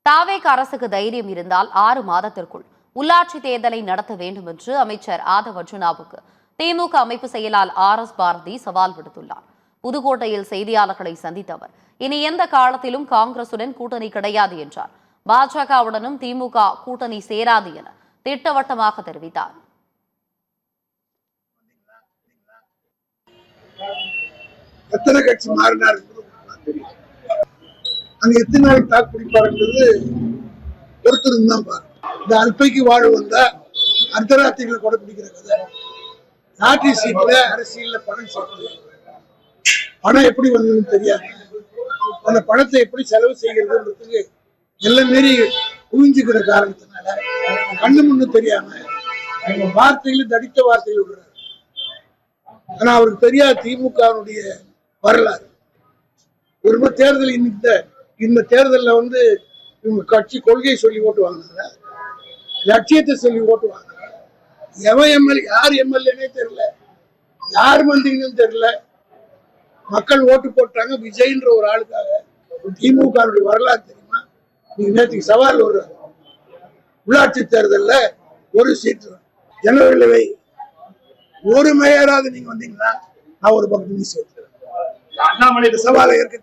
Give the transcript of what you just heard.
தாவேக அரசுக்கு தைரியம் இருந்தால் 6 மாதத்திற்குள் உள்ளாட்சி தேர்தலை நடத்த வேண்டும் என்று அமைச்சர் ஆதவ் அர்ஜுனாவுக்கு திமுக அமைப்பு செயலாளர் RS பாரதி சவால் விடுத்துள்ளார். புதுக்கோட்டையில் செய்தியாளர்களை சந்தித்த அவர் இனி எந்த காலத்திலும் காங்கிரசுடன் கூட்டணி கிடையாது என்றார். பாஜகவுடனும் திமுக கூட்டணி சேராது என திட்டவட்டமாக தெரிவித்தார். எத்தனை கட்சி மாறினார் அங்க எத்தனை நாள் தாக்கு பிடிப்பாருன்றது ஒருத்தரும் தான் பாரு. இந்த அல்பைக்கு வாழ் வந்தா அர்த்தராத்திரிகளை கொடை பிடிக்கிற கதை. லாட்டரி சீட்ல அரசியல்ல பணம் சேர்த்து பணம் எப்படி வந்ததுன்னு தெரியாது. அந்த பணத்தை எப்படி செலவு செய்கிறதுன்றதுக்கு எல்லாம் மீறி குவிஞ்சுக்கிற காரணத்தினால கண்ணு முன்னு தெரியாம வார்த்தைகள் தடித்த வார்த்தைகள் விடுறாரு. ஆனா அவருக்கு தெரியாது திமுகவுடைய வரலாறு. ஒரு தேர்தல் இந்த தேர்தலில் இவங்க கட்சி கொள்கையை சொல்லி ஓட்டு வாங்கினாங்க, லட்சியத்தை சொல்லி ஓட்டு வாங்கினாங்க. எவன் எம்எல்ஏ யார் எம்எல்ஏனே தெரியல, யார் வந்தீங்கன்னு தெரியல. மக்கள் ஓட்டு போட்டாங்க விஜய்ன்ற ஒரு ஆளுக்காக. திமுக வரலாறு தெரியுமா? நீங்க நேற்றுக்கு சவால் ஒரு உள்ளாட்சி தேர்தலில் ஒரு சீட்டு ஜனவரியில் ஒரு மேயராக நீங்க வந்தீங்கன்னா நான் ஒரு பக்கம் சேர்த்து அண்ணாமலை சவாலை ஏற்க